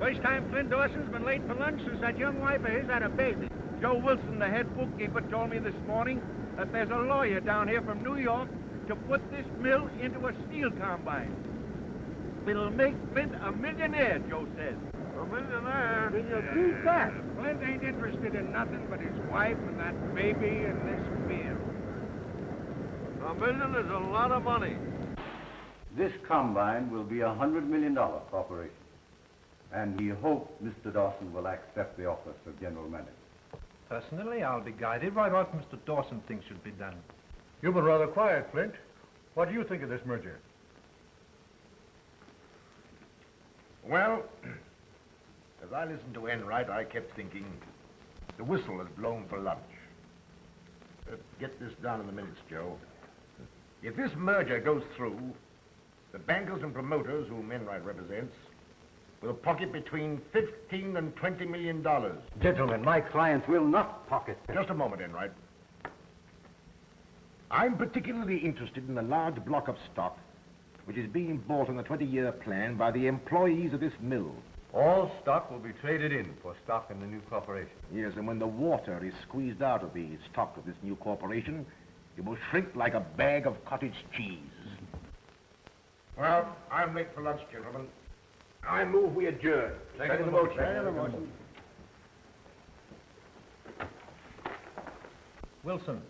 First time Flint Dawson's been late for lunch since that young wife of his had a baby. Joe Wilson, the head bookkeeper, told me this morning that there's a lawyer down here from New York to put this mill into a steel combine. It'll make Flint a millionaire, Joe says. A millionaire? Will you beat that? Flint ain't interested in nothing but his wife and that baby and this mill. $1 million is a lot of money. This combine will be $100 million corporation. And we hope Mr. Dawson will accept the office of general manager. Personally, I'll be guided by what Mr. Dawson thinks should be done. You've been rather quiet, Flint. What do you think of this merger? Well, as I listened to Enright, I kept thinking, the whistle has blown for lunch. Get this down in the minutes, Joe. If this merger goes through, the bankers and promoters whom Enright represents will pocket between $15 and $20 million. Gentlemen, my clients will not pocket them. Just a moment, Enright. I'm particularly interested in the large block of stock which is being bought on the 20-year plan by the employees of this mill. All stock will be traded in for stock in the new corporation. Yes, and when the water is squeezed out of the stock of this new corporation, it will shrink like a bag of cottage cheese. Well, I'm late for lunch, gentlemen. I move we adjourn. Second the motion. Wilson,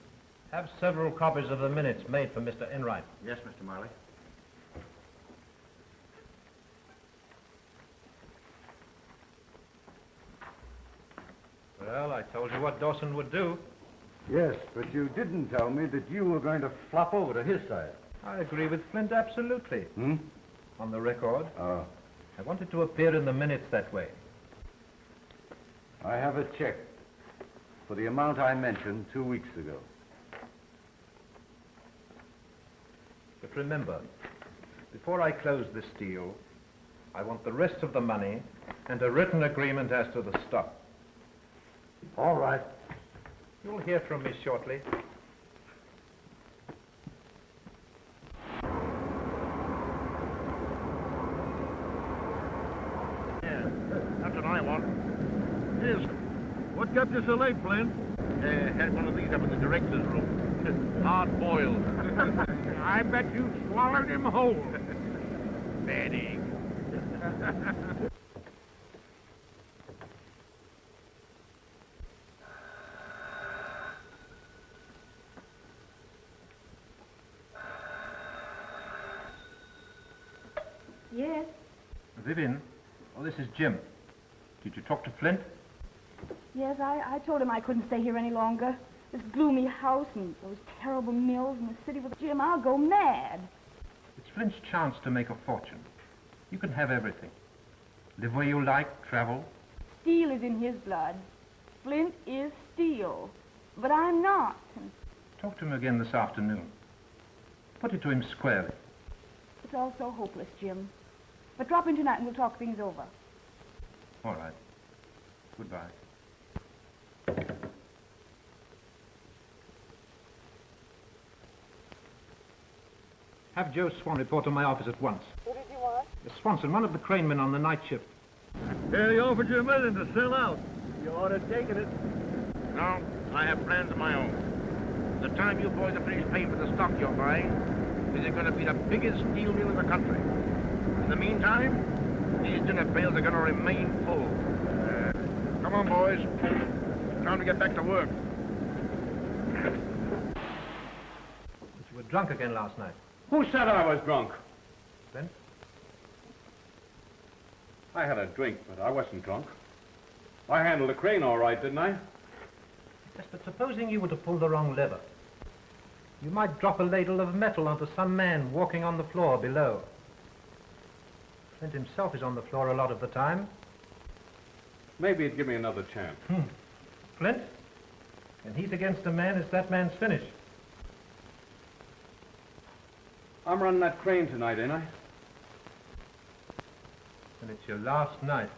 have several copies of the minutes made for Mr. Enright. Yes, Mr. Marley. Well, I told you what Dawson would do. Yes, but you didn't tell me that you were going to flop over to his side. I agree with Flint absolutely. On the record. Oh. I wanted to appear in the minutes that way. I have a check for the amount I mentioned 2 weeks ago. But remember, before I close this deal, I want the rest of the money And a written agreement as to the stock. All right. You'll hear from me shortly. Yeah, that's what I want. Yes. What kept you so late, Flint? Had one of these up in the director's room. Hard boiled. I bet you swallowed him whole. Bad egg. Yes. Vivian, oh, this is Jim. Did you talk to Flint? Yes, I told him I couldn't stay here any longer. This gloomy house and those terrible mills and the city with Jim, I'll go mad. It's Flint's chance to make a fortune. You can have everything. Live where you like, travel. Steel is in his blood. Flint is steel. But I'm not. Talk to him again this afternoon. Put it to him squarely. It's all so hopeless, Jim. But drop in tonight and we'll talk things over. All right. Goodbye. Have Joe Swan report to my office at once. Who did you want? Swanson, one of the cranemen on the night shift. Yeah, he offered you $1 million to sell out. You ought to have taken it. No, I have plans of my own. The time you boys are finished paying for the stock you're buying, is it going to be the biggest steel mill in the country. In the meantime, these dinner pails are going to remain full. Come on, boys. Time to get back to work. You were drunk again last night. Who said I was drunk? Flint? I had a drink, but I wasn't drunk. I handled the crane all right, didn't I? Yes, but supposing you were to pull the wrong lever. You might drop a ladle of metal onto some man walking on the floor below. Flint himself is on the floor a lot of the time. Maybe he'd give me another chance. Flint? And he's against a man, it's that man's finish. I'm running that crane tonight, ain't I? And it's your last night.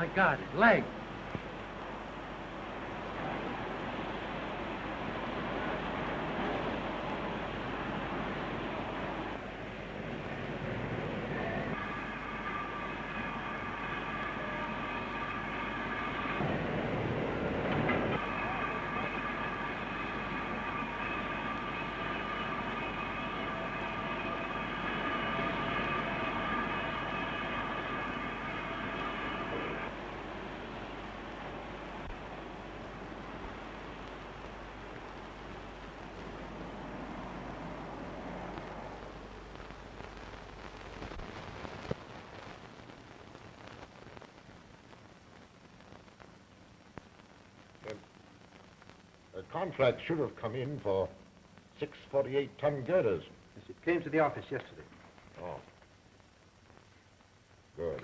My God, his leg. The contract should have come in for 6 48-ton girders. Yes, it came to the office yesterday. Oh. Good.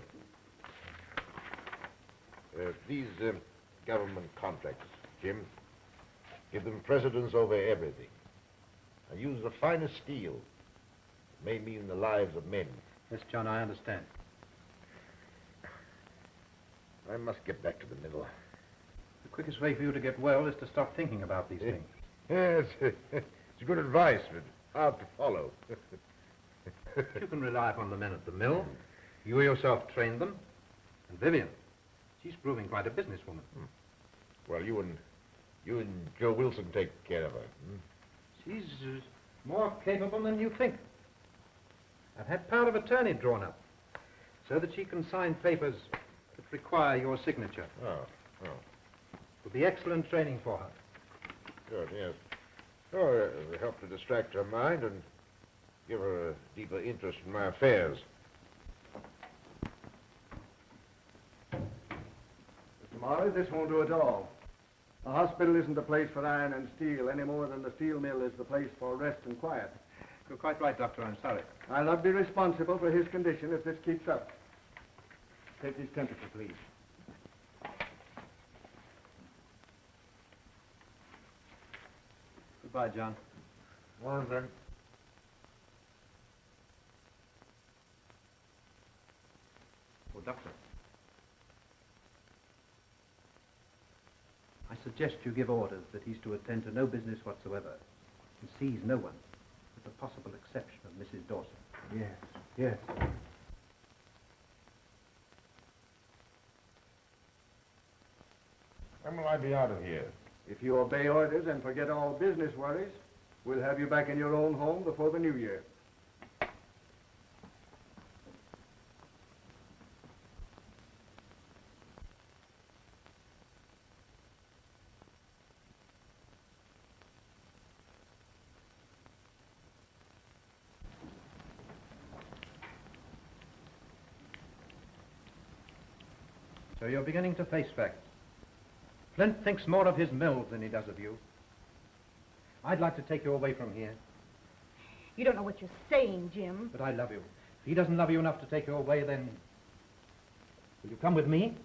These government contracts, Jim, give them precedence over everything. And use the finest steel. It may mean the lives of men. Yes, John, I understand. I must get back to the middle. The quickest way for you to get well is to stop thinking about these things. Yes, it's good advice, but hard to follow. You can rely upon the men at the mill. You yourself trained them. And Vivian, she's proving quite a businesswoman. Well, you and Joe Wilson take care of her. She's more capable than you think. I've had power of attorney drawn up so that she can sign papers that require your signature. Oh. It will be excellent training for her. Good, yes. Oh, it'll help to distract her mind and give her a deeper interest in my affairs. Mr. Morris, this won't do at all. A hospital isn't the place for iron and steel any more than the steel mill is the place for rest and quiet. You're quite right, Doctor. I'm sorry. I'll not be responsible for his condition if this keeps up. Take his temperature, please. Goodbye, John. Well, then. Oh, Doctor. I suggest you give orders that he's to attend to no business whatsoever and sees no one, with the possible exception of Mrs. Dawson. Yes. When will I be out of here? If you obey orders and forget all business worries, we'll have you back in your own home before the new year. So you're beginning to face facts. Flint thinks more of his mills than he does of you. I'd like to take you away from here, You don't know what you're saying, Jim. but I love you. If he doesn't love you enough to take you away, then will you come with me?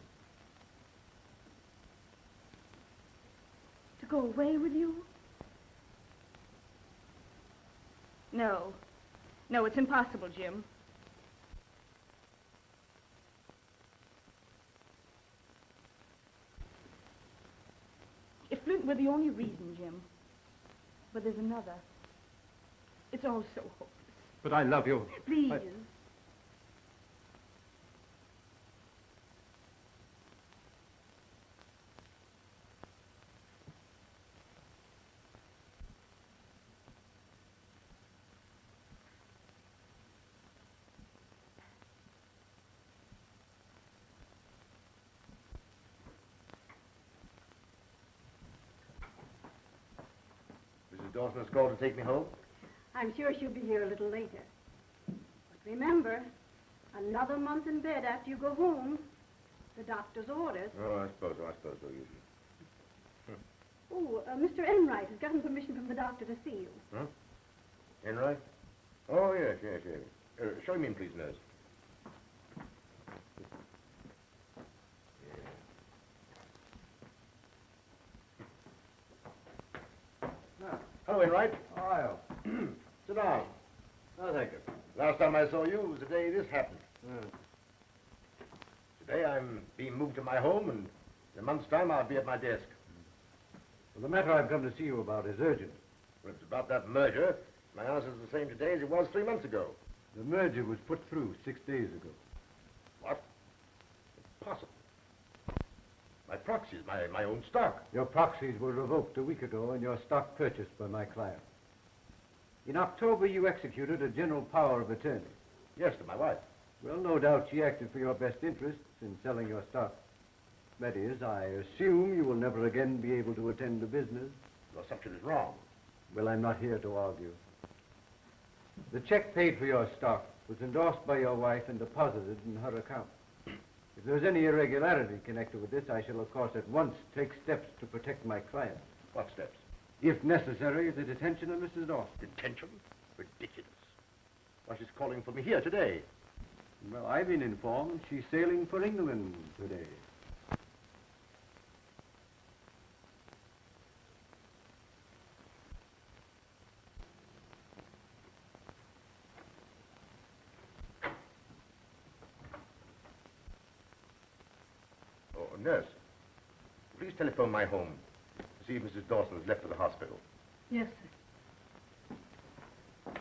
To go away with you? No. No, it's impossible, Jim. If Flint were the only reason, Jim. But there's another. It's all so hopeless. But I love you. Please. Mrs. Dawson has called to take me home. I'm sure she'll be here a little later. But remember, another month in bed after you go home. The doctor's orders. Oh, I suppose so. Oh, Mr. Enright has gotten permission from the doctor to see you. Huh? Enright? Oh, yes. Show him in, please, nurse. Hello, Enright. Oh, Sit down. thank you. Last time I saw you was the day this happened. Sit Say, I'm being moved to my home, and in a month's time I'll be at my desk. Well, the matter I've come to see you about is urgent. Well, it's about that merger. My answer's the same today as it was 3 months ago. The merger was put through 6 days ago. What? Impossible. My proxies, my own stock. Your proxies were revoked a week ago and your stock purchased by my client. In October, you executed a general power of attorney. Yes, to my wife. Well, no doubt she acted for your best interests in selling your stock. That is, I assume you will never again be able to attend to business. Your assumption is wrong. Well, I'm not here to argue. The check paid for your stock was endorsed by your wife and deposited in her account. If there's any irregularity connected with this, I shall, of course, at once take steps to protect my client. What steps? If necessary, the detention of Mrs. Dawson. Detention? Ridiculous. Why, she's calling for me here today. Well, I've been informed she's sailing for England today. Oh, nurse, please telephone my home to see if Mrs. Dawson has left for the hospital. Yes, sir.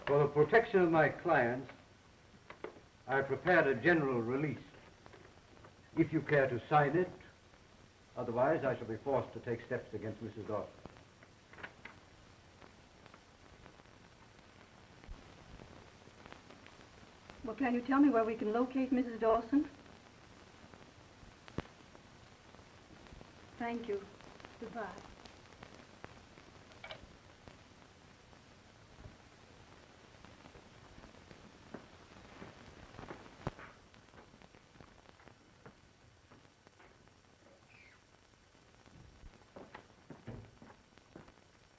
For the protection of my clients, I prepared a general release. If you care to sign it, otherwise I shall be forced to take steps against Mrs. Dawson. Well, can you tell me where we can locate Mrs. Dawson? Thank you. Goodbye.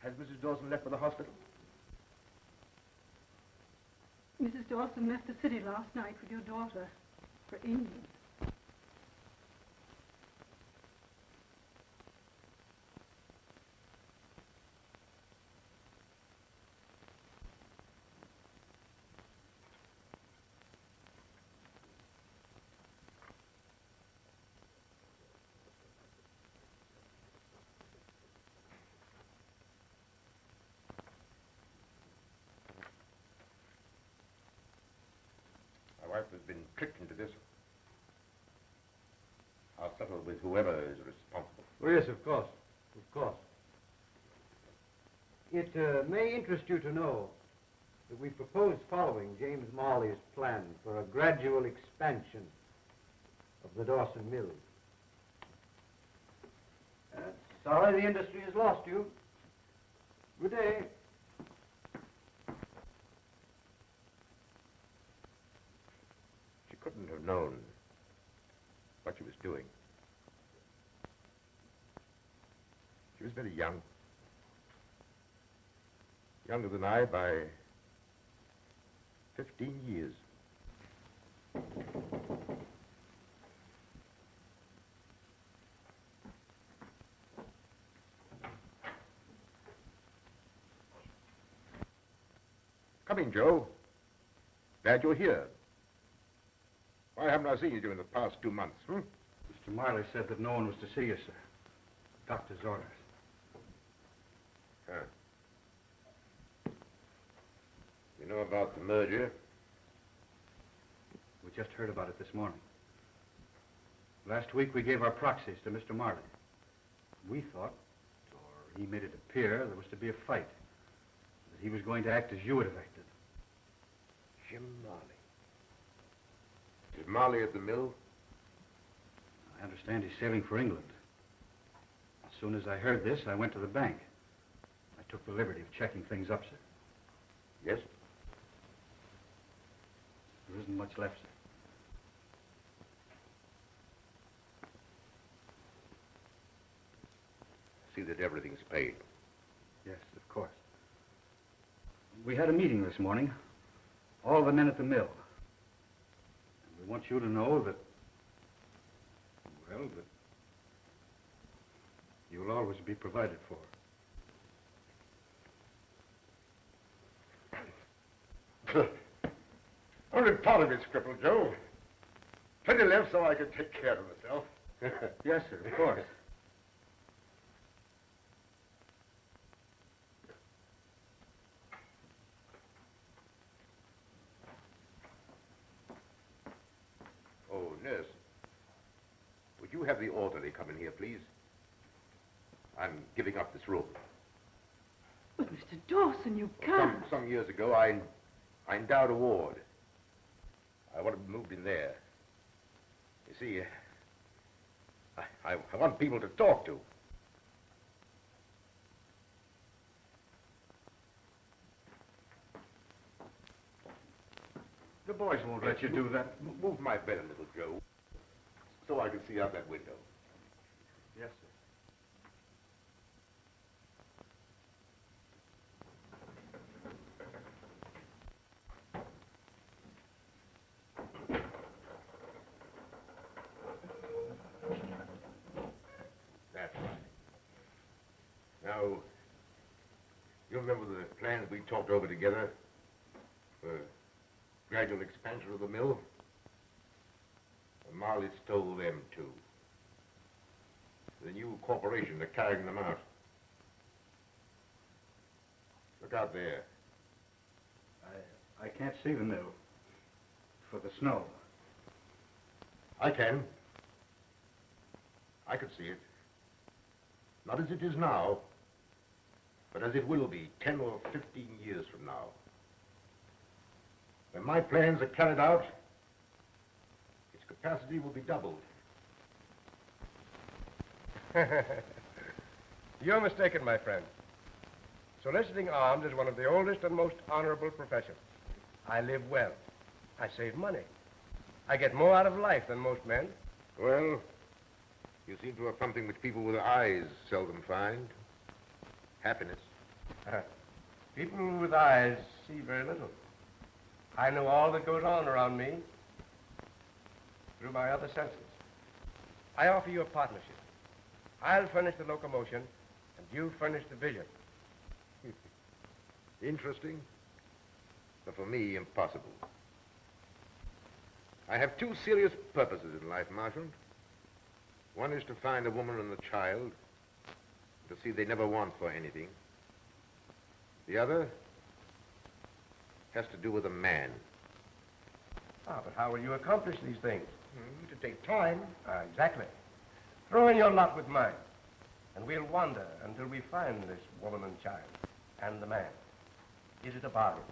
Has Mrs. Dawson left for the hospital? Mrs. Dawson left the city last night with your daughter for England. My wife has been tricked into this. I'll settle with whoever is responsible. Oh, yes, of course. Of course. It may interest you to know that we propose following James Marley's plan for a gradual expansion of the Dawson Mill. Sorry the industry has lost you. Good day. She couldn't have known what she was doing. She was very young. Younger than I by 15 years. Come in, Joe. Glad you're here. Why haven't I seen you during the past 2 months, Mr. Marley said that no one was to see you, sir. Doctor's orders. Huh. You know about the merger? We just heard about it this morning. Last week we gave our proxies to Mr. Marley. We thought, or he made it appear, there was to be a fight. That he was going to act as you would have acted. Jim Marley. Is Marley at the mill? I understand he's sailing for England. As soon as I heard this, I went to the bank. I took the liberty of checking things up, sir. Yes? There isn't much left, sir. See that everything's paid. Yes, of course. We had a meeting this morning. All the men at the mill. And we want you to know that, well, that you'll always be provided for. Only part of it's crippled, Joe. Plenty left so I can take care of myself. Yes, sir, of course. Oh, nurse. Would you have the orderly come in here, please? I'm giving up this room. But, Mr. Dawson, you can't. Some years ago, I endowed a ward. I want to be moved in there. You see, I want people to talk to. The boys won't let you do that. Move my bed a little, Joe, so I can see out that window. Yes, sir. That's right. Now, you remember the plans we talked over together for gradual expansion of the mill? Well, Marley stole them, too. The new corporation are carrying them out. Look out there. I can't see the mill for the snow. I can. I can see it. Not as it is now, but as it will be 10 or 15 years from now. When my plans are carried out, its capacity will be doubled. You're mistaken, my friend. Soliciting arms is one of the oldest and most honorable professions. I live well. I save money. I get more out of life than most men. Well, you seem to have something which people with eyes seldom find. Happiness. People with eyes see very little. I know all that goes on around me through my other senses. I offer you a partnership. I'll furnish the locomotion, and you furnish the vision. Interesting, but for me, impossible. I have two serious purposes in life, Marshal. One is to find a woman and a child, to see they never want for anything. The other has to do with a man. But how will you accomplish these things? To take time. Exactly. Throw in your lot with mine, and we'll wander until we find this woman and child, and the man. Is it a bargain?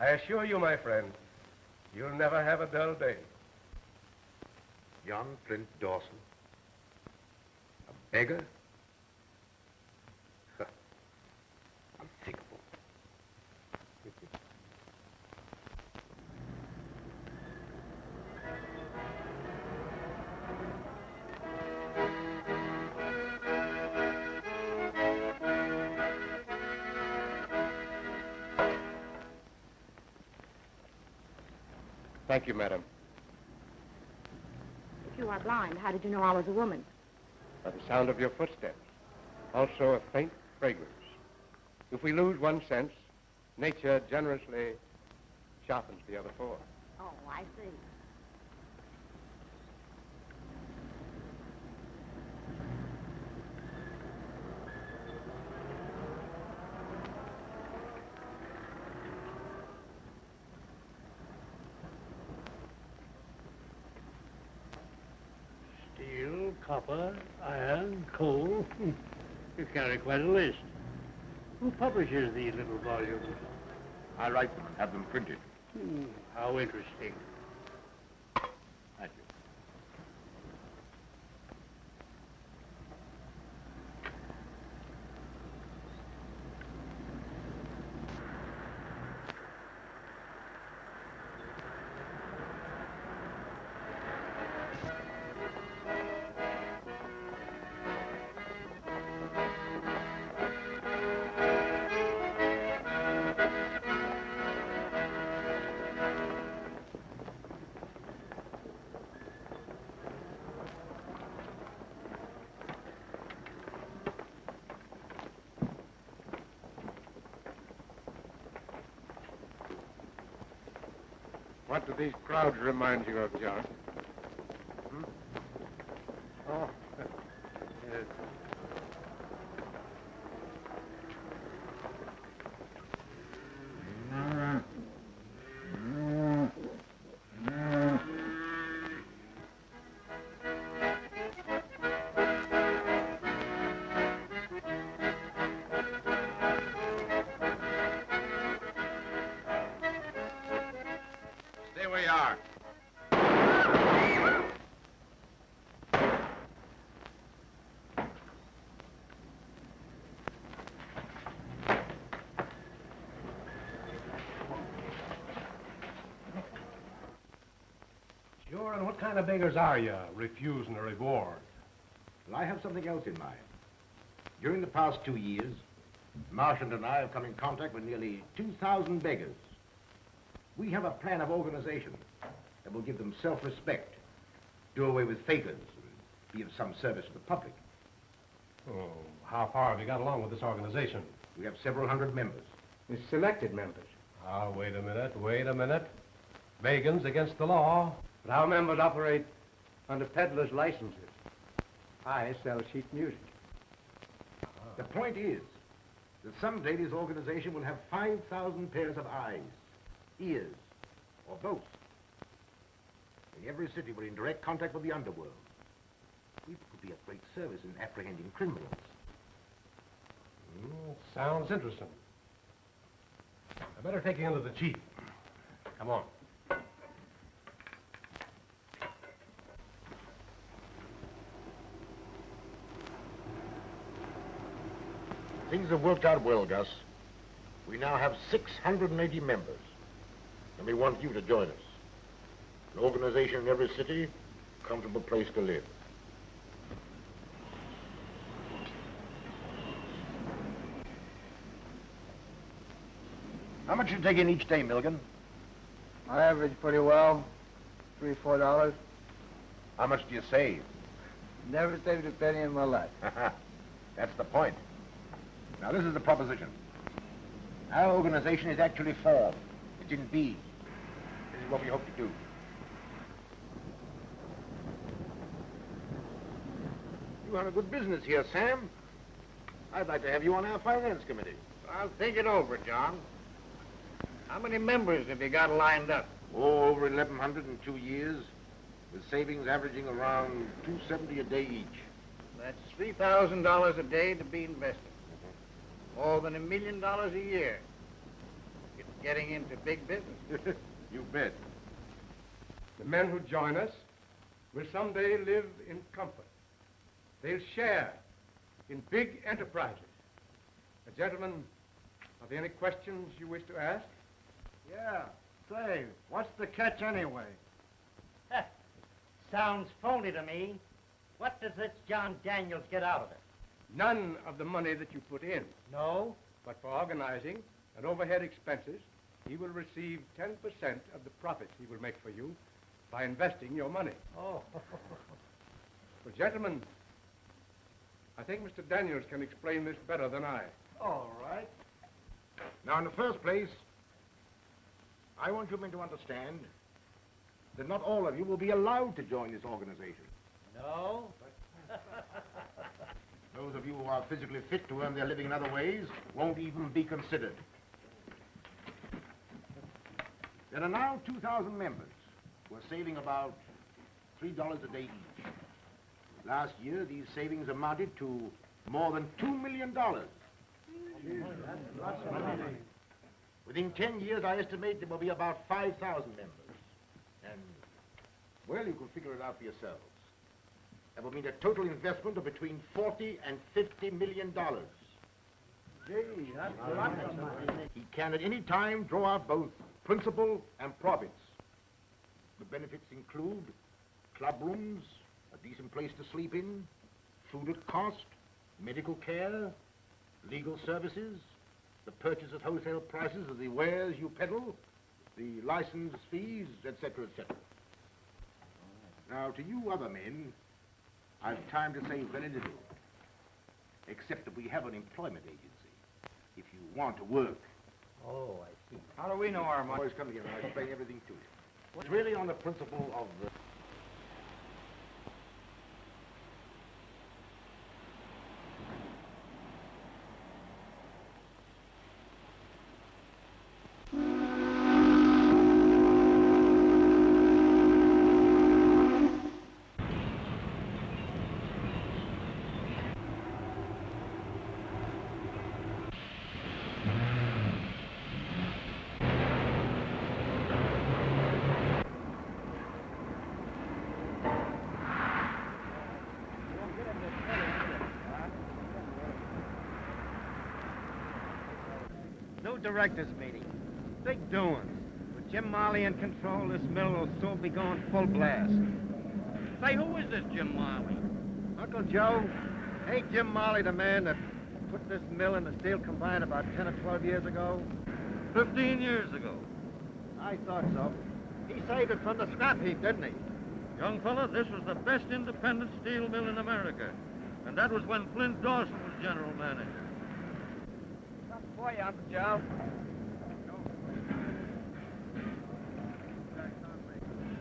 I assure you, my friend, you'll never have a dull day. John Flint Dawson? A beggar? Unthinkable. Thank you, madam. If you are blind, how did you know I was a woman? By the sound of your footsteps. Also a faint fragrance. If we lose one sense, nature generously sharpens the other four. Oh, I see. Steel, copper, iron, coal. You carry quite a list. Who publishes these little volumes? I write them, have them printed. How interesting. Thank you. What do these crowds remind you of, John? Oh. Stay where you are. Sure, and what kind of beggars are you, refusing a reward? Well, I have something else in mind. During the past 2 years, Marchant and I have come in contact with nearly 2,000 beggars. We have a plan of organization that will give them self-respect, do away with fakers, and be of some service to the public. Oh, how far have you got along with this organization? We have several hundred members. The selected members. Ah, wait a minute. Vegans against the law. But our members operate under peddlers' licenses. I sell sheet music. The point is that someday this organization will have 5,000 pairs of eyes, ears, or both. In every city, we're in direct contact with the underworld. We could be of great service in apprehending criminals. Sounds interesting. I better take you into the chief. Come on. Things have worked out well, Gus. We now have 680 members, and we want you to join us. An organization in every city, a comfortable place to live. How much you take in each day, Milligan? I average pretty well, $3, $4. How much do you save? Never saved a penny in my life. That's the point. Now, this is the proposition. Our organization is actually formed. It's in being. This is what we hope to do. You run a good business here, Sam. I'd like to have you on our finance committee. I'll think it over, John. How many members have you got lined up? Oh, over 1,100 in 2 years, with savings averaging around $270 a day each. That's $3,000 a day to be invested. More than $1 million a year. It's getting into big business. You bet. The men who join us will someday live in comfort. They'll share in big enterprises. Gentlemen, are there any questions you wish to ask? Yeah. Say, what's the catch anyway? Sounds phony to me. What does this John Daniels get out of it? None of the money that you put in. No? But for organizing and overhead expenses, he will receive 10% of the profits he will make for you by investing your money. Oh. Well, gentlemen, I think Mr. Daniels can explain this better than I. All right. Now, in the first place, I want you men to understand that not all of you will be allowed to join this organization. No? Those of you who are physically fit to earn their living in other ways won't even be considered. There are now 2,000 members who are saving about $3 a day each. Last year, these savings amounted to more than $2 million. Within 10 years, I estimate there will be about 5,000 members. And, well, you can figure it out for yourselves. That will mean a total investment of between $40 and $50 million. Gee, that's a lot of money. He can at any time draw out both principal and profits. The benefits include club rooms, a decent place to sleep in, food at cost, medical care, legal services, the purchase at wholesale prices of the wares you peddle, the license fees, etc., etc. Now, to you other men, I've time to say very little, except that we have an employment agency, if you want to work. Oh, I see. How do we know our money? Boys, come together. I'll explain everything to you. It's really on the principle of the... New directors meeting. Big doings. With Jim Marley in control, this mill will soon be going full blast. Say, who is this Jim Marley? Uncle Joe, ain't Jim Marley the man that put this mill in the steel combine about 10 or 12 years ago? 15 years ago. I thought so. He saved it from the scrap heap, didn't he? Young fella, this was the best independent steel mill in America. And that was when Flint Dawson was general manager. Something for you, Uncle Joe.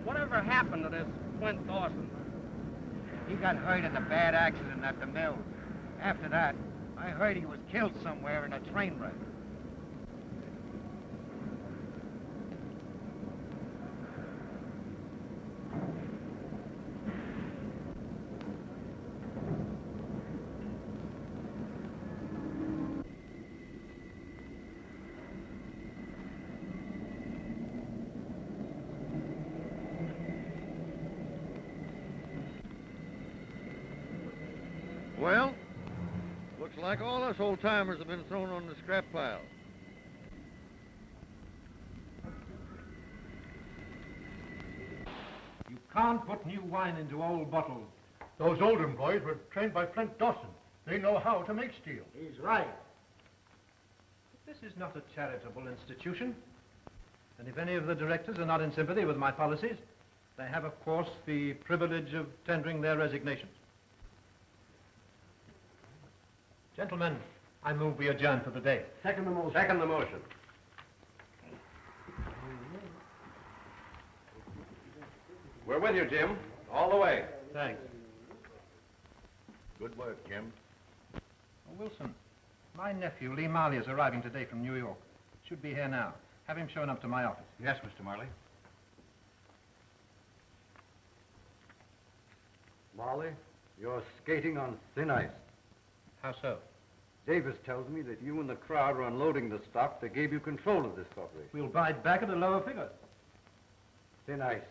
Whatever happened to this Flint Dawson? He got hurt in a bad accident at the mill. After that, I heard he was killed somewhere in a train wreck. Well, looks like all us old-timers have been thrown on the scrap pile. You can't put new wine into old bottles. Those old employees were trained by Flint Dawson. They know how to make steel. He's right. This is not a charitable institution. And if any of the directors are not in sympathy with my policies, they have, of course, the privilege of tendering their resignations. Gentlemen, I move we adjourn for the day. Second the motion. Second the motion. We're with you, Jim. All the way. Thanks. Good work, Jim. Oh, Wilson, my nephew, Lee Marley, is arriving today from New York. Should be here now. Have him shown up to my office. Yes, Mr. Marley. Marley, you're skating on thin ice. How so? Davis tells me that you and the crowd are unloading the stock that gave you control of this corporation. We'll buy it back at a lower figure. Thin ice.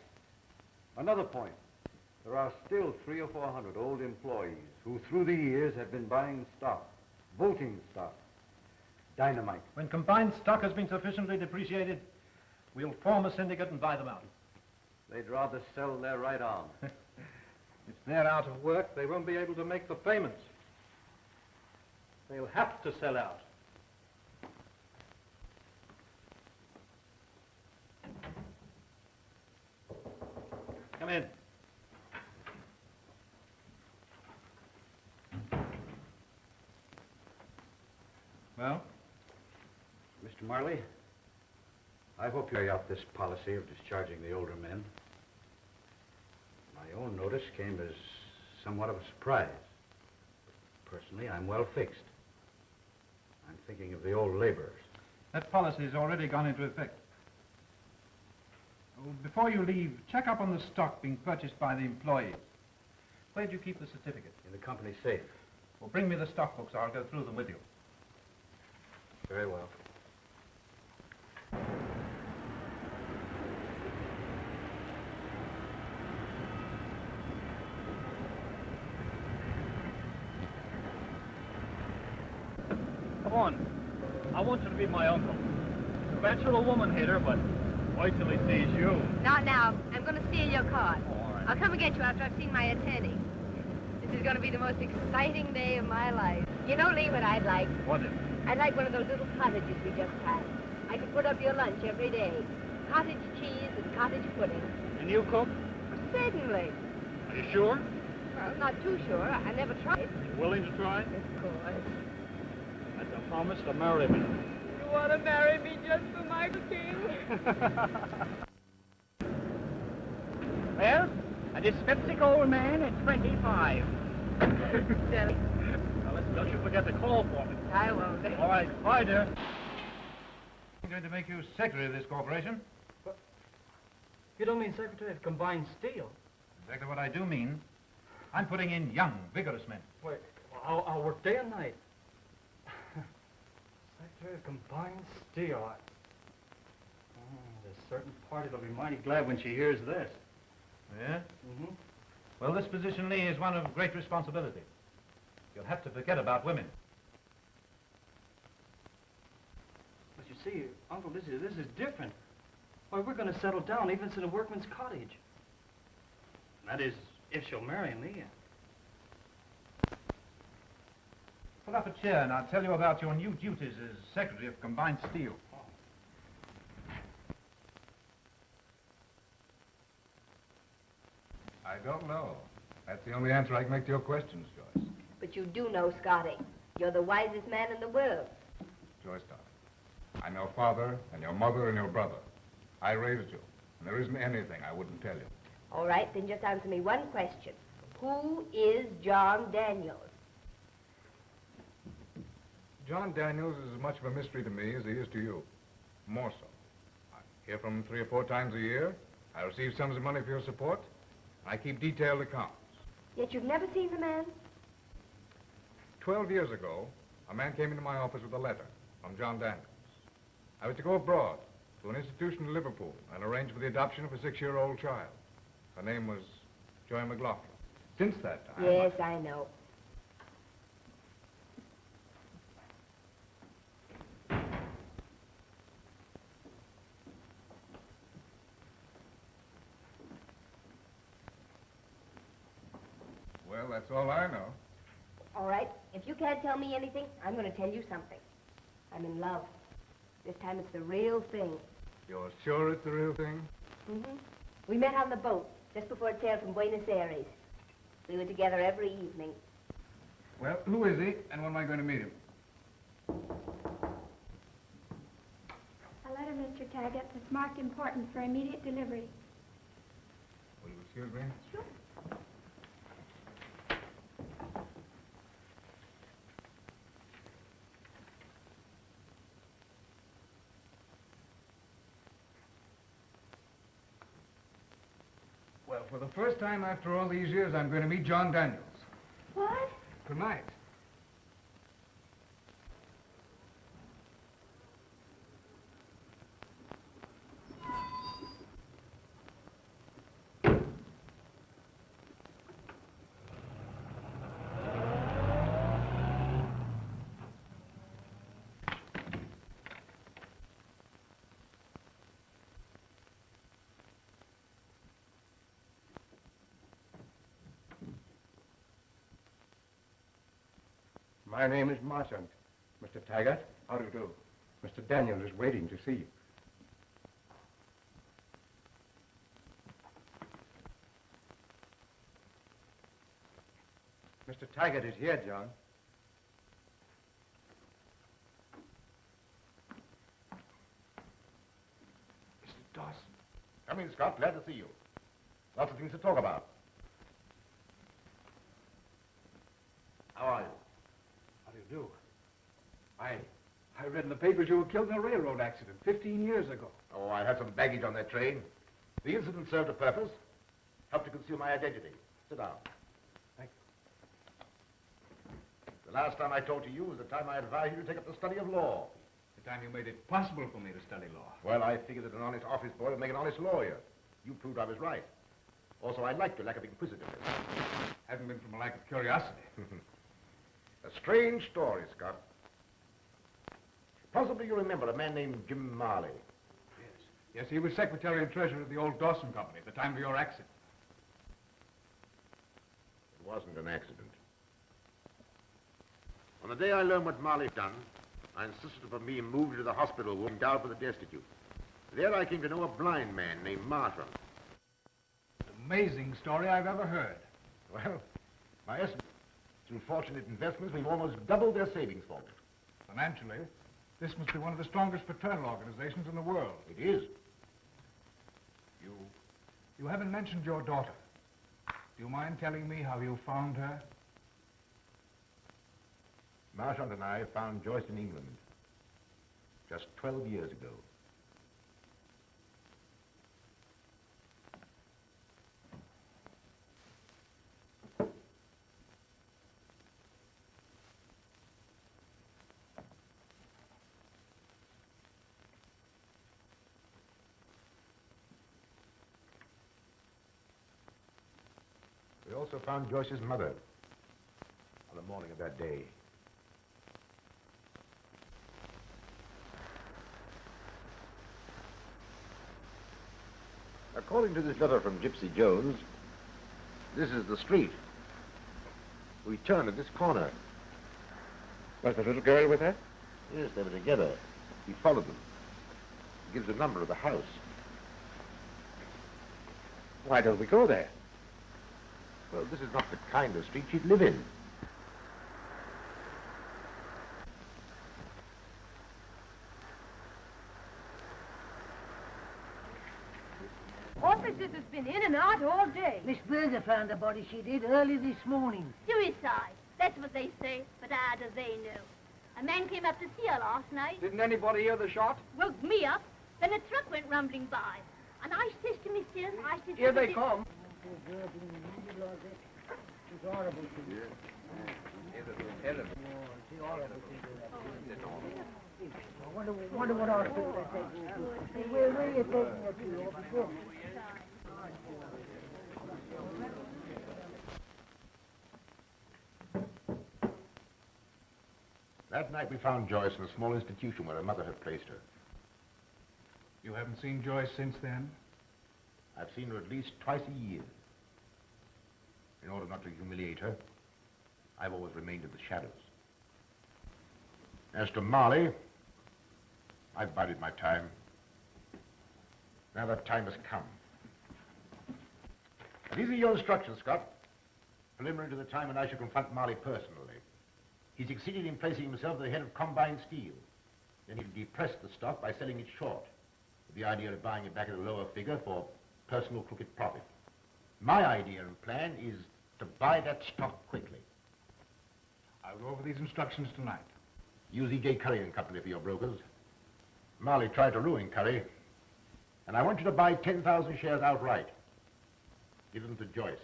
Another point. There are still 300 or 400 old employees who, through the years, have been buying stock, voting stock, dynamite. When combined stock has been sufficiently depreciated, we'll form a syndicate and buy them out. They'd rather sell their right arm. If they're out of work, they won't be able to make the payments. They'll have to sell out. Come in. Well? Mr. Marley, I hope you carry out this policy of discharging the older men. My own notice came as somewhat of a surprise. Personally, I'm well fixed. I'm thinking of the old laborers. That policy has already gone into effect. Oh, before you leave, check up on the stock being purchased by the employees. Where do you keep the certificate? In the company safe. Well, bring me the stock books. I'll go through them with you. Very well. Come on. I want you to be my uncle. Eventually a woman hitter, but wait till he sees you. Not now. I'm going to steal your car. All right. I'll come and get you after I've seen my attorney. This is going to be the most exciting day of my life. You know, Lee, what I'd like? What is it? I'd like one of those little cottages we just had. I could put up your lunch every day. Cottage cheese and cottage pudding. And you cook? Certainly. Are you sure? Well, not too sure. I never tried. You willing to try? Of course. That's a promise to marry me. You want to marry me just for Michael King? Well, a dyspeptic old man at 25. Silly. Now, don't you forget to call for me. I won't. All right. Bye, dear. I'm going to make you secretary of this corporation. You don't mean secretary of combined steel? Exactly what I do mean. I'm putting in young, vigorous men. Wait, I'll work day and night. Secretary of combined steel. There's a certain party that'll be mighty glad when she hears this. Yeah? Mm-hmm. Well, this position, Lee, is one of great responsibility. You'll have to forget about women. But you see, Uncle, this is different. Why, we're going to settle down, even if it's in a workman's cottage. That is, if she'll marry me. Pull up a chair and I'll tell you about your new duties as Secretary of Combined Steel. I don't know. That's the only answer I can make to your questions, Joyce. But you do know, Scotty. You're the wisest man in the world. Joyce, darling, I'm your father and your mother and your brother. I raised you, and there isn't anything I wouldn't tell you. All right, then just answer me one question. Who is John Daniels? John Daniels is as much of a mystery to me as he is to you. More so. I hear from him 3 or 4 times a year. I receive sums of money for your support. I keep detailed accounts. Yet you've never seen the man? 12 years ago, a man came into my office with a letter from John Daniels. I was to go abroad to an institution in Liverpool and arrange for the adoption of a 6-year-old child. Her name was Joy McLaughlin. Since that time... Yes, I know. Well, that's all I know. All right, if you can't tell me anything, I'm going to tell you something. I'm in love. This time it's the real thing. You're sure it's the real thing? Mm-hmm. We met on the boat just before it sailed from Buenos Aires. We were together every evening. Well, who is he, and when am I going to meet him? A letter, Mr. Taggart, that's marked important for immediate delivery. Will you excuse me? Sure. Well, for the first time after all these years, I'm going to meet John Daniels. What? Tonight. My name is Marchant. Mr. Taggart, how do you do? Mr. Daniels is waiting to see you. Mr. Taggart is here, John. Mr. Dawson. Come in, Scott. Glad to see you. Lots of things to talk about. How are you? How do you do? I read in the papers you were killed in a railroad accident 15 years ago. Oh, I had some baggage on that train. The incident served a purpose. Helped to conceal my identity. Sit down. Thank you. The last time I talked to you was the time I advised you to take up the study of law. The time you made it possible for me to study law. Well, I figured that an honest office boy would make an honest lawyer. You proved I was right. Also, I liked your lack of inquisitiveness. Hasn't been from a lack of curiosity. A strange story, Scott. Possibly you remember a man named Jim Marley. Yes, he was secretary and treasurer of the old Dawson company at the time of your accident. It wasn't an accident. On the day I learned what Marley'd done, I insisted upon being moved to the hospital ward endowed for the Destitute. There I came to know a blind man named Marshall. Amazing story I've ever heard. Well, my estimate in fortunate investments, we've almost doubled their savings for me. Financially, this must be one of the strongest fraternal organizations in the world. It is. You haven't mentioned your daughter. Do you mind telling me how you found her? Marchant and I found Joyce in England just 12 years ago. We also found Joyce's mother on the morning of that day. According to this letter from Gypsy Jones, this is the street. We turned at this corner. Was the little girl with her? Yes, they were together. He followed them. He gives the number of the house. Why don't we go there? Well, this is not the kind of street she'd live in. Officers has been in and out all day. Miss Berger found the body, she did, early this morning. Suicide. That's what they say, but how do they know? A man came up to see her last night. Didn't anybody hear the shot? Woke me up. Then a truck went rumbling by. And I says to myself, I says... Here they come. It's horrible to you. I wonder what hospital they're taking her to. Where are you taking her to, officer? That night we found Joyce in a small institution where her mother had placed her. You haven't seen Joyce since then? I've seen her at least twice a year. In order not to humiliate her, I've always remained in the shadows. As to Marley, I've bided my time. Now that time has come. These are your instructions, Scott. Preliminary to the time when I shall confront Marley personally. He succeeded in placing himself at the head of combined steel. Then he depressed the stock by selling it short, with the idea of buying it back at a lower figure for personal crooked profit. My idea and plan is to buy that stock quickly. I'll go over these instructions tonight. Use E.J. Curry and Company for your brokers. Marley tried to ruin Curry, and I want you to buy 10,000 shares outright. Give them to Joyce,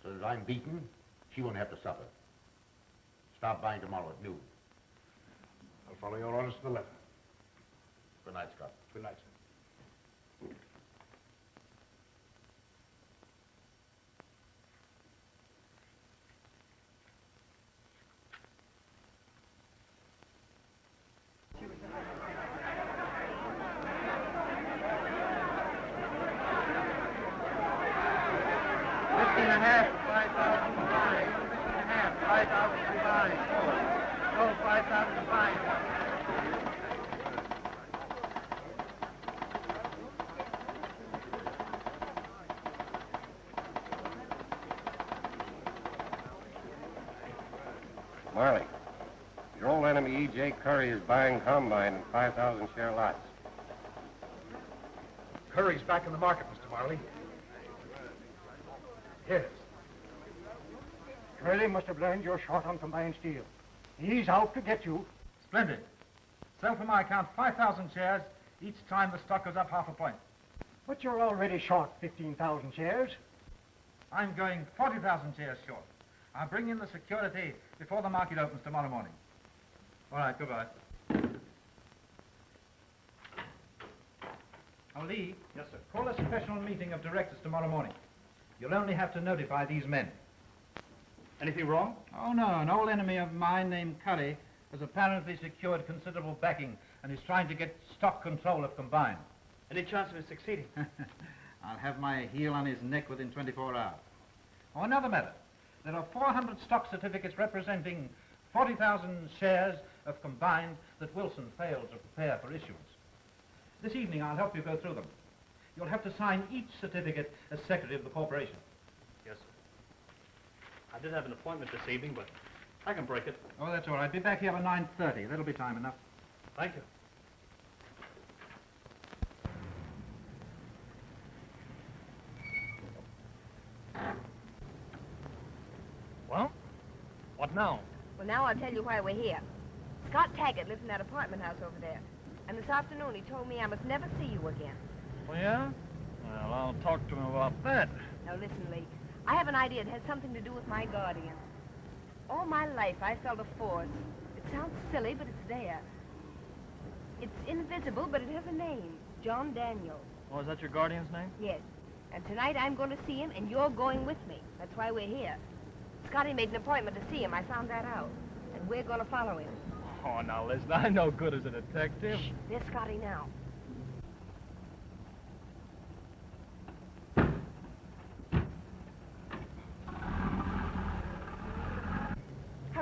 so that if I'm beaten, she won't have to suffer. Start buying tomorrow at noon. I'll follow your orders to the letter. Good night, Scott. Good night, sir. Marley, your old enemy E.J. Curry is buying combine in 5,000 share lots. Curry's back in the market, Mr. Marley. Yes. Curly must have learned you're short on combined steel. He's out to get you. Splendid. Sell for my account 5,000 shares each time the stock goes up half a point. But you're already short 15,000 shares. I'm going 40,000 shares short. I'll bring in the security before the market opens tomorrow morning. All right, goodbye. Oh, Lee. Yes, sir. Call a special meeting of directors tomorrow morning. You'll only have to notify these men. Anything wrong? Oh, no. An old enemy of mine named Curry has apparently secured considerable backing and is trying to get stock control of Combine. Any chance of it succeeding? I'll have my heel on his neck within 24 hours. Oh, another matter. There are 400 stock certificates representing 40,000 shares of Combine that Wilson failed to prepare for issuance. This evening, I'll help you go through them. You'll have to sign each certificate as secretary of the corporation. Yes, sir. I did have an appointment this evening, but I can break it. Oh, that's all right. Be back here by 9:30. That'll be time enough. Thank you. Well, what now? Well, now I'll tell you why we're here. Scott Taggart lives in that apartment house over there. And this afternoon he told me I must never see you again. Oh, yeah? Well, I'll talk to him about that. Now listen, Lee. I have an idea that has something to do with my guardian. All my life I felt a force. It sounds silly, but it's there. It's invisible, but it has a name. John Daniels. Oh, is that your guardian's name? Yes. And tonight I'm going to see him, and you're going with me. That's why we're here. Scotty made an appointment to see him. I found that out. And we're going to follow him. Oh, now listen, I'm no good as a detective. Shh, there's Scotty now.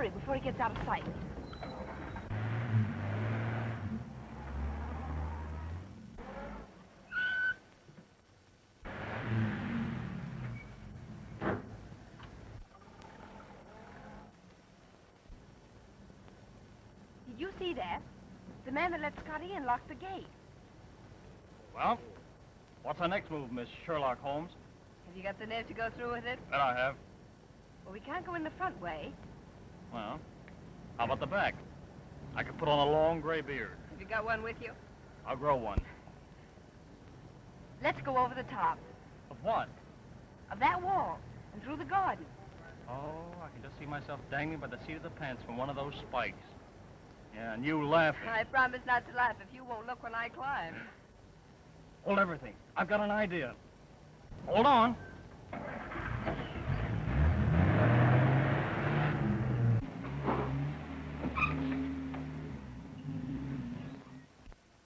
hurry before he gets out of sight. Did you see that? The man that let Scotty in locked the gate. Well, what's our next move, Miss Sherlock Holmes? Have you got the nerve to go through with it? That I have. Well, we can't go in the front way. Well, how about the back? I could put on a long gray beard. Have you got one with you? I'll grow one. Let's go over the top Of what? of that wall and through the garden. Oh, I can just see myself dangling by the seat of the pants from one of those spikes. Yeah, and you laughing. I promise not to laugh if you won't look when I climb. Hold everything. I've got an idea. Hold on.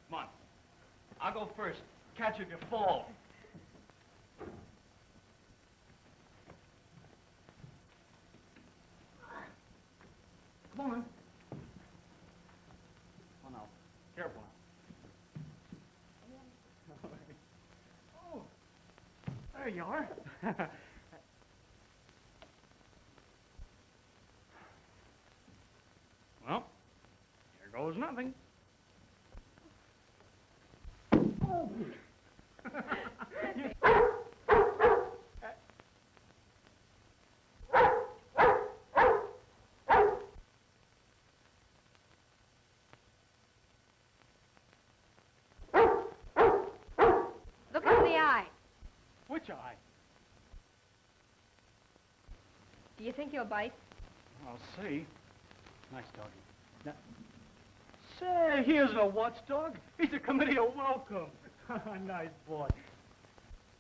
Come on. I'll go first. Catch you if you fall. Come on. Oh, no. Careful now. Oh, there you are. Well, here goes nothing. Oh. Look into the eye. Which eye? Do you think he'll bite? I'll see. Nice doggy. Now, say, here's a watchdog. He's a committee of welcome. Nice boy.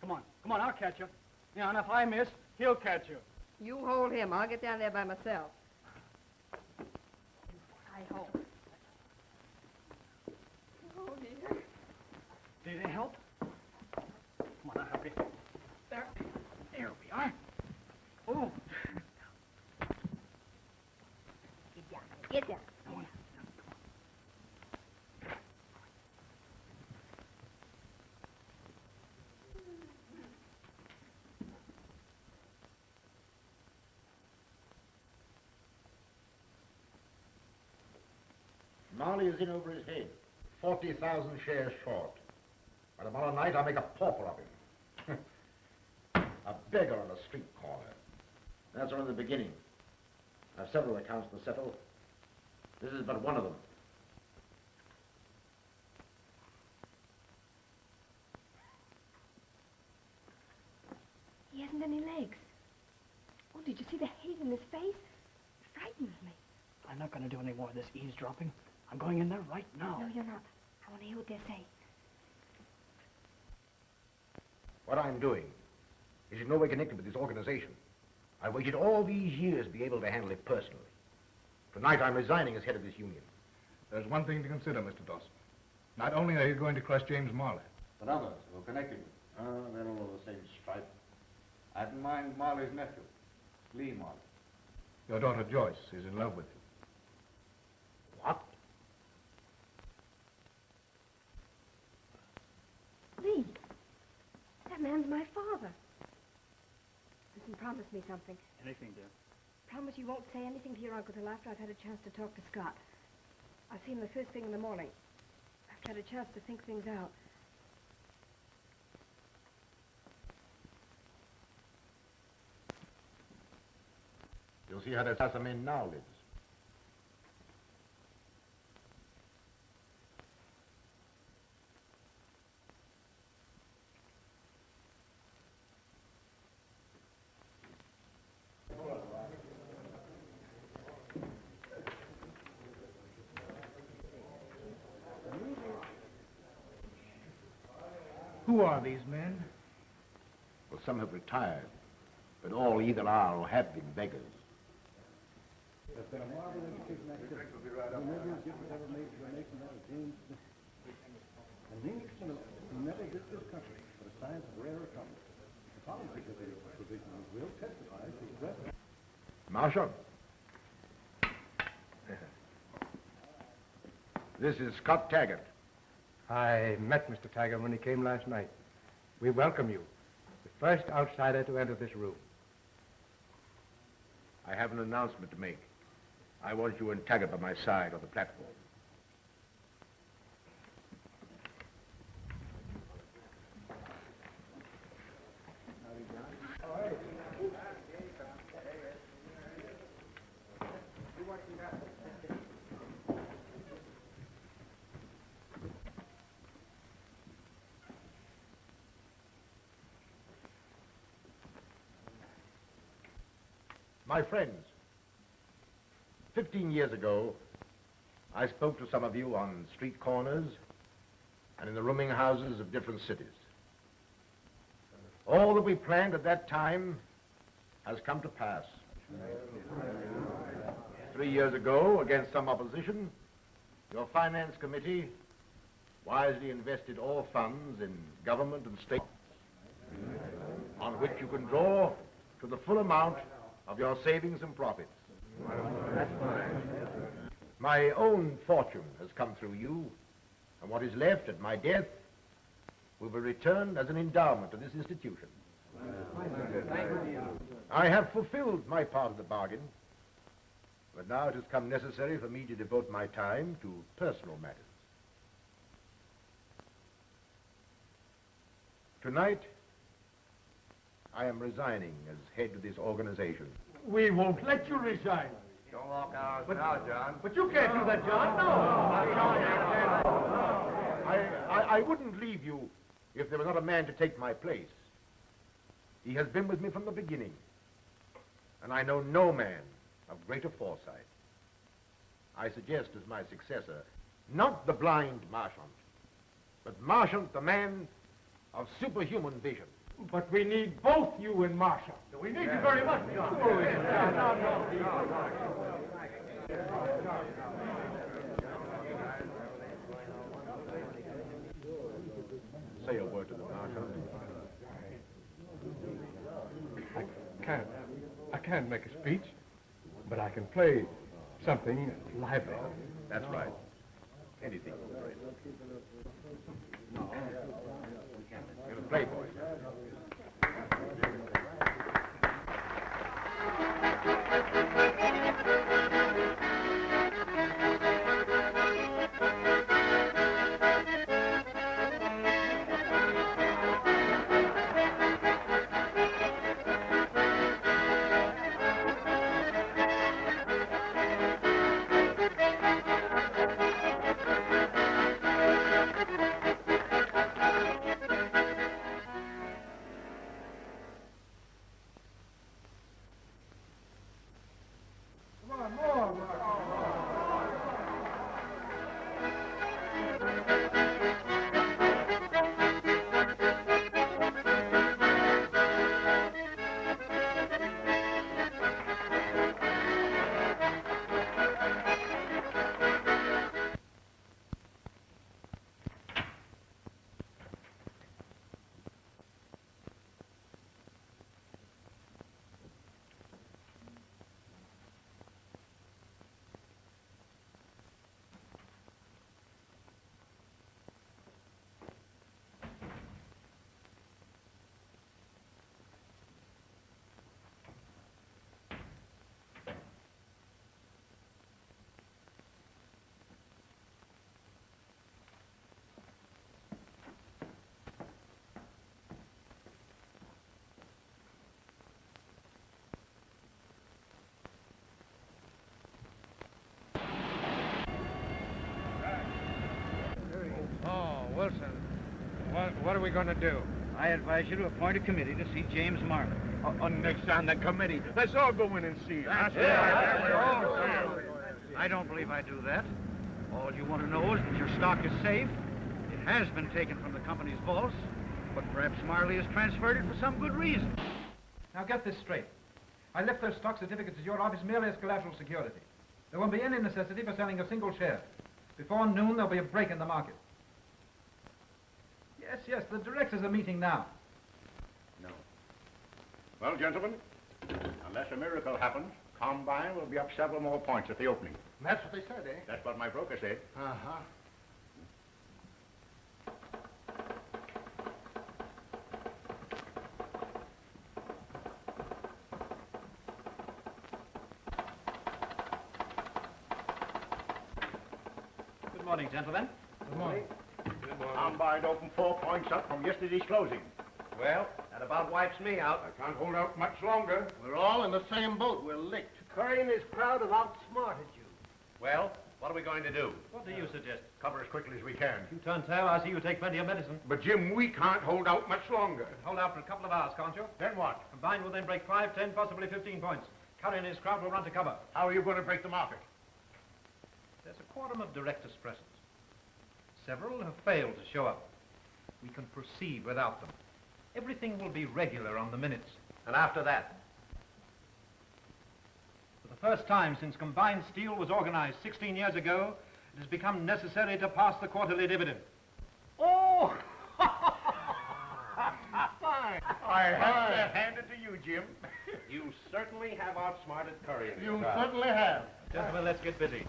Come on, I'll catch you. Yeah, and if I miss, he'll catch you. You hold him. I'll get down there by myself. I hope. Oh, dear. Did it help? Come on, I'll help you. There we are. Oh. Get down. Marley is in over his head. 40,000 shares short. By tomorrow night, I'll make a pauper of him. A beggar on a street corner. That's only the beginning. I have several accounts to settle. This is but one of them. He hasn't any legs. Oh, did you see the hate in his face? It frightens me. I'm not going to do any more of this eavesdropping. I'm going in there right now. No, you're not. I want to hear what they say. What I'm doing is in no way connected with this organization. I waited all these years to be able to handle it personally. Tonight, I'm resigning as head of this union. There's one thing to consider, Mr. Dawson. Not only are you going to crush James Marley, But others who are connected with him. They're all of the same stripe. I didn't mind Marley's nephew, Lee Marley. your daughter Joyce is in love with you. What? Lee, that man's my father. Listen, promise me something. Anything, dear. Promise you won't say anything to your uncle till after I've had a chance to talk to Scott. I'll see him the first thing in the morning. I've had a chance to think things out. You'll see how that assassin man now lives. Who are these men? Well, some have retired, but all either are or have been beggars. There's been a marvelous education activity. Who never given ever made to the nation out of James Smith. And English Miller, who never did this country for a science of rare occurrence. The following provision will testify to his reference. Marshal, This is Scott Taggart. I met Mr. Taggart when he came last night. We welcome you. The first outsider to enter this room. I have an announcement to make. I want you and Taggart by my side on the platform. My friends, 15 years ago, I spoke to some of you on street corners and in the rooming houses of different cities. All that we planned at that time has come to pass. 3 years ago, against some opposition, your finance committee wisely invested all funds in government and state on which you can draw to the full amount of your savings and profits. My own fortune has come through you, and what is left at my death will be returned as an endowment to this institution. I have fulfilled my part of the bargain, but now it has come necessary for me to devote my time to personal matters. Tonight, I am resigning as head of this organization. We won't let you resign. Don't walk out now, John. But you can't do that, John. No. I wouldn't leave you if there was not a man to take my place. He has been with me from the beginning, and I know no man of greater foresight. I suggest as my successor, not the blind Marchant, but Marchant, the man of superhuman vision. But we need both you and Marshall. We need you very much, John. Say a word to the Marshal. I can't make a speech, but I can play something lively. That's right. Anything, friend. You're a playboy. Wilson, what are we going to do? I advise you to appoint a committee to see James Marley. Next on the committee. Let's all go in and see him. I don't believe I do that. All you want to know is that your stock is safe. It has been taken from the company's vaults, but perhaps Marley has transferred it for some good reason. Now get this straight. I left those stock certificates at your office merely as collateral security. There won't be any necessity for selling a single share. Before noon, there'll be a break in the market. Yes, the directors are meeting now. No. Well, gentlemen, unless a miracle happens, Combine will be up several more points at the opening. That's what they said, eh? That's what my broker said. Uh-huh. Good morning, gentlemen. Good morning. Combine opened 4 points up from yesterday's closing. Well, that about wipes me out. I can't hold out much longer. We're all in the same boat. We're licked. Curry and his crowd have outsmarted you. Well, what are we going to do? What do you suggest? Cover as quickly as we can. You turn tail, I see you take plenty of medicine. But, Jim, we can't hold out much longer. Hold out for a couple of hours, can't you? Then what? Combined will then break 5, 10, possibly 15 points. Curry and his crowd will run to cover. How are you going to break the market? There's a quorum of directors present. Several have failed to show up. We can proceed without them. Everything will be regular on the minutes. And after that? For the first time since combined steel was organized 16 years ago, it has become necessary to pass the quarterly dividend. Oh! Fine. I have to hand it to you, Jim. You certainly have outsmarted Curry and his You crowd. certainly have. Gentlemen, let's get busy.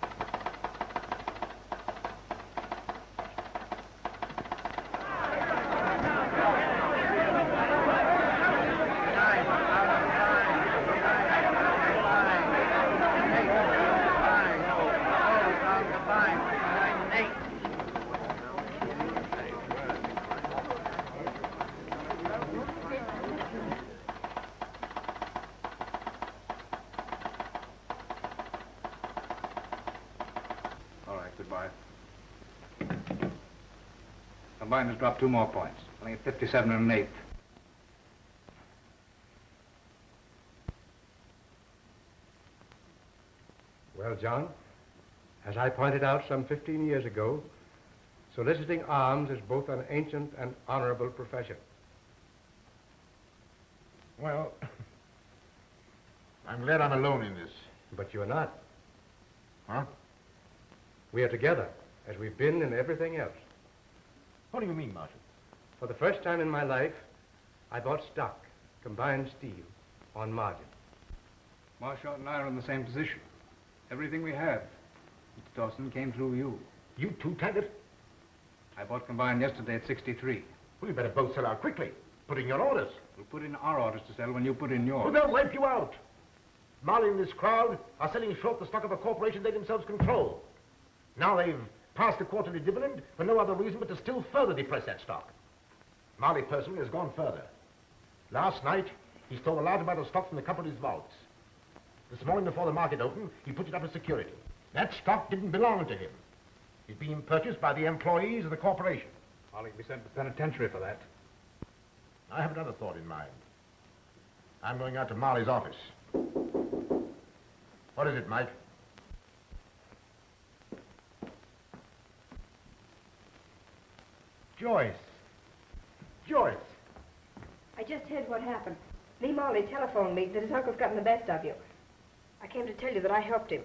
All right, goodbye. Combined has dropped 2 more points. Only at 57 and an eighth. Well, John, as I pointed out some 15 years ago, soliciting alms is both an ancient and honorable profession. Well, I'm glad I'm alone in this. But you're not. Huh? We are together, as we've been in everything else. What do you mean, Marshal? For the first time in my life, I bought stock, combined steel, on margin. Marshall and I are in the same position. Everything we have, Mr. Dawson, came through you. You too, Taggart? I bought combined yesterday at 63. Well, you better both sell out quickly. Put in your orders. We'll put in our orders to sell when you put in yours. Well, they'll wipe you out. Marley and this crowd are selling short the stock of a corporation they themselves control. Now they've passed the quarterly dividend for no other reason but to still further depress that stock. Marley personally has gone further. Last night, he stole a large amount of stock from the company's vaults. This morning before the market opened, he put it up as security. That stock didn't belong to him. It's being purchased by the employees of the corporation. Marley will be sent to the penitentiary for that. I have another thought in mind. I'm going out to Marley's office. What is it, Mike? Joyce. Joyce. I just heard what happened. Lee Marley telephoned me that his uncle's gotten the best of you. I came to tell you that I helped him.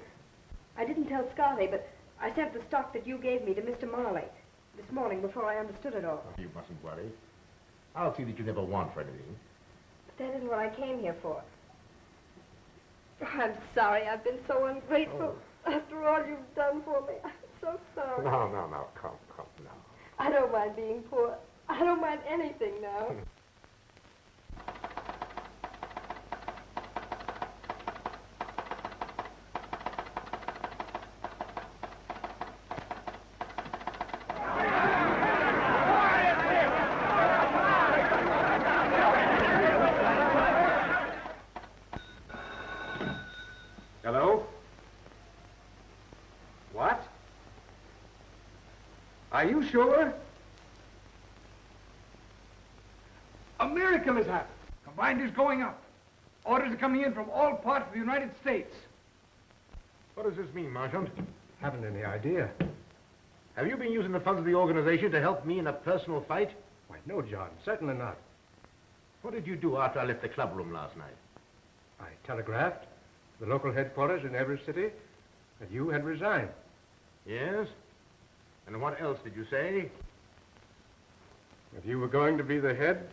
I didn't tell Scotty, but I sent the stock that you gave me to Mr. Marley this morning before I understood it all. You mustn't worry. I'll see that you never want for anything. But that isn't what I came here for. Oh, I'm sorry. I've been so ungrateful after all you've done for me. I'm so sorry. No, come now. I don't mind being poor. I don't mind anything now. Hello? What? Are you sure? A miracle has happened. Combined is going up. Orders are coming in from all parts of the United States. What does this mean, Marshal? Haven't any idea. Have you been using the funds of the organization to help me in a personal fight? Why, no, John, certainly not. What did you do after I left the clubroom last night? I telegraphed the local headquarters in every city that you had resigned. Yes? And what else did you say? That you were going to be the head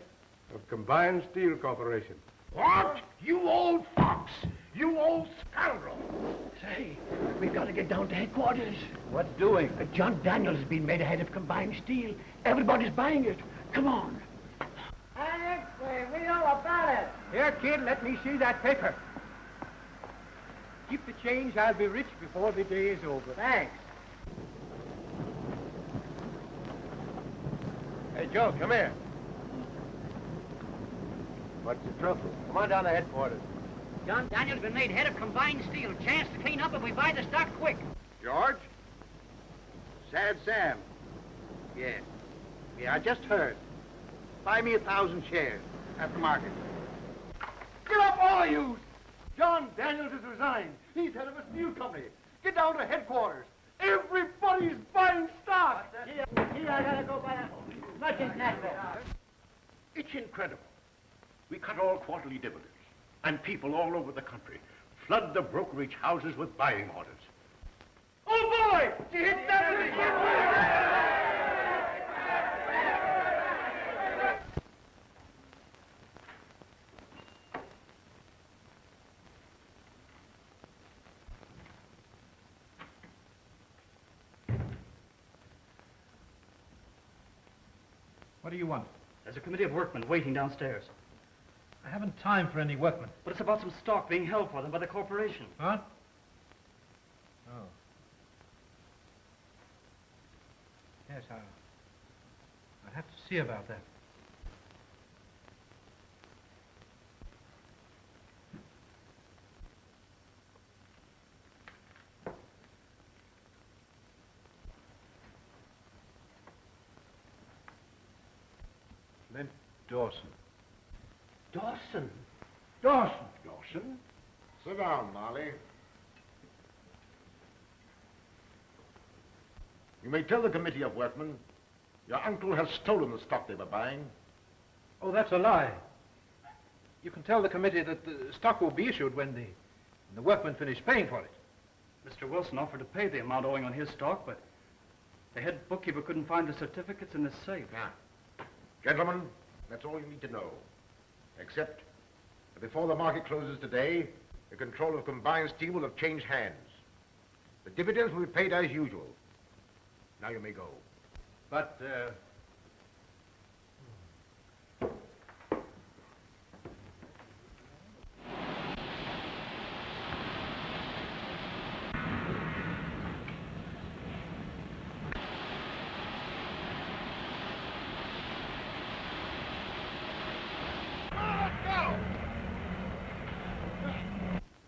of Combined Steel Corporation. What? You old fox! You old scoundrel! Say, we've got to get down to headquarters. What doing? John Daniels has been made ahead of combined steel. Everybody's buying it. Come on. Alex, read all about it. Here, kid, let me see that paper. Keep the change. I'll be rich before the day is over. Thanks. Hey, Joe, come here. What's the trouble? Come on down to headquarters. John Daniels been made head of combined steel. Chance to clean up if we buy the stock quick. George? Sad Sam. Yeah. Yeah, I just heard. Buy me 1,000 shares at the market. Get up, all of you! John Daniels has resigned. He's head of a steel company. Get down to headquarters. Everybody's buying stock. Gee, I gotta go by the merchant national. It's incredible. We cut all quarterly dividends, and people all over the country flood the brokerage houses with buying orders. Oh, boy! You hit that! What do you want? There's a committee of workmen waiting downstairs. I haven't time for any workmen. But it's about some stock being held for them by the corporation. Huh? Oh. Yes, I'll have to see about that. Dawson. Dawson? Dawson? Sit down, Marley. You may tell the committee of workmen your uncle has stolen the stock they were buying. Oh, that's a lie. You can tell the committee that the stock will be issued when the workmen finish paying for it. Mr. Wilson offered to pay the amount owing on his stock, but the head bookkeeper couldn't find the certificates in the safe. Now, gentlemen, that's all you need to know. Except that before the market closes today, the control of combined steel will have changed hands. The dividends will be paid as usual. Now you may go. But,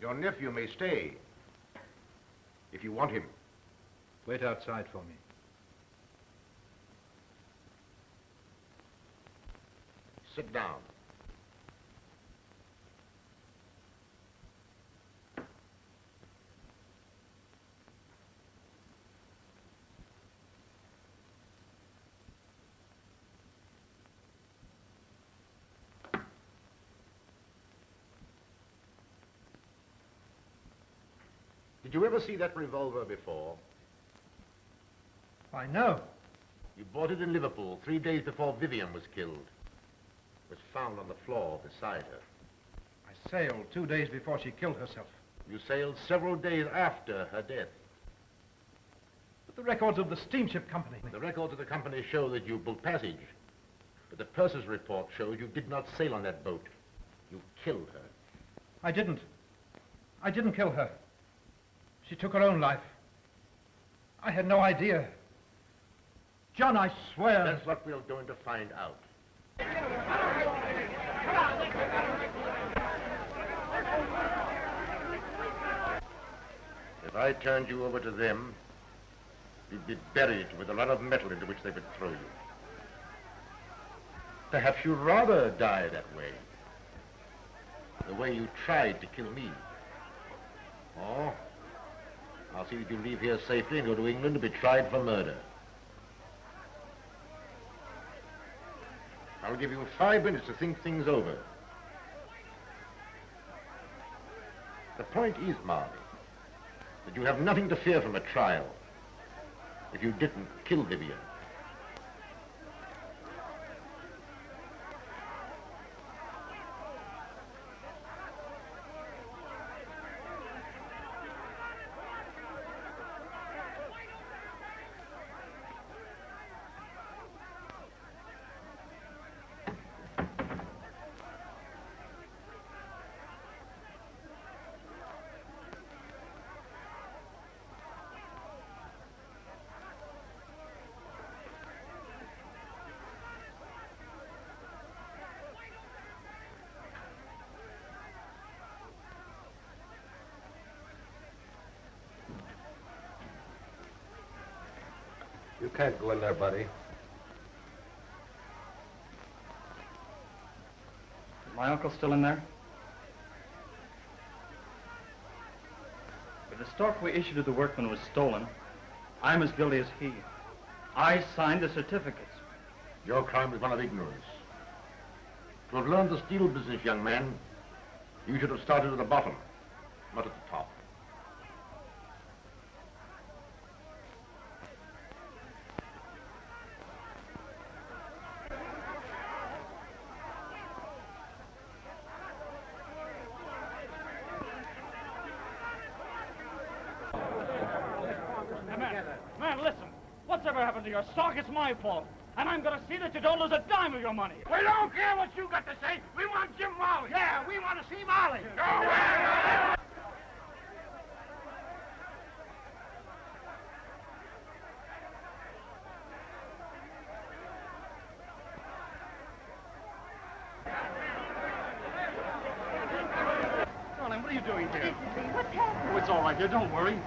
Your nephew may stay, if you want him. Wait outside for me. Sit down. Did you ever see that revolver before? I know. You bought it in Liverpool 3 days before Vivian was killed. It was found on the floor beside her. I sailed 2 days before she killed herself. You sailed several days after her death. But the records of the steamship company... The records of the company show that you booked passage. But the purser's report shows you did not sail on that boat. You killed her. I didn't. I didn't kill her. She took her own life. I had no idea. John, I swear... That's what we're going to find out. If I turned you over to them, you'd be buried with a lot of metal into which they would throw you. Perhaps you'd rather die that way. The way you tried to kill me. Or I'll see that you leave here safely and go to England to be tried for murder. I'll give you 5 minutes to think things over. The point is, Marley, that you have nothing to fear from a trial if you didn't kill Vivian. You can't go in there, buddy. My uncle still in there? If the stock we issued to the workmen was stolen, I'm as guilty as he. I signed the certificates. Your crime is one of ignorance. To have learned the steel business, young man, you should have started at the bottom, not at the top. Man, listen. What's ever happened to your stock? It's my fault. And I'm going to see that you don't lose a dime of your money. We don't care what you got to say. We want Jim Molly. Yeah, we want to see Molly. Go away. Darling, what are you doing here? What's happened? Oh, it's all right, dear. Don't worry.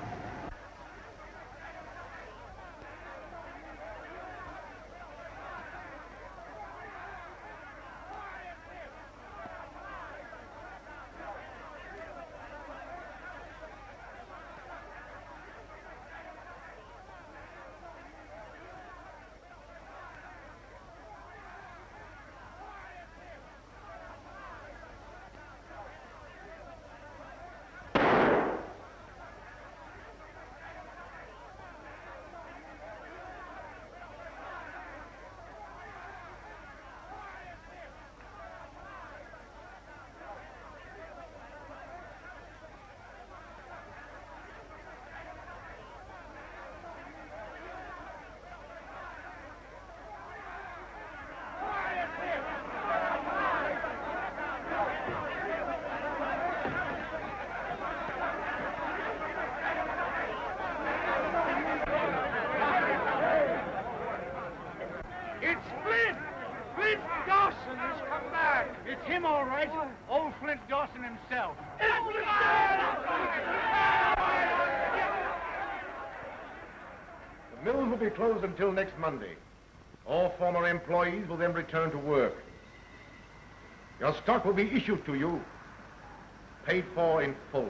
It's Flint! Flint Dawson has come back. It's him, all right. Old Flint Dawson himself. The mills will be closed until next Monday. All former employees will then return to work. Your stock will be issued to you, paid for in full.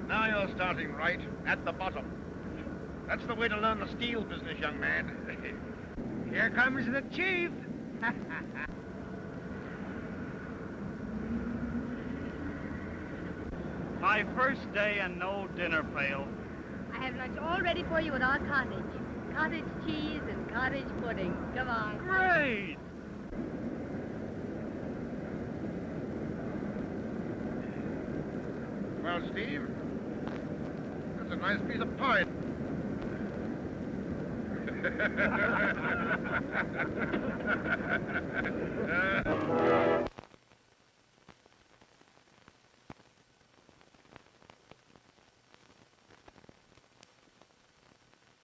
Now you're starting right, at the bottom. That's the way to learn the steel business, young man. Here comes the chief. My first day and no dinner pail. I have lunch all ready for you at our cottage. Cottage cheese and cottage pudding. Come on. Great! Well, Steve, that's a nice piece of pie.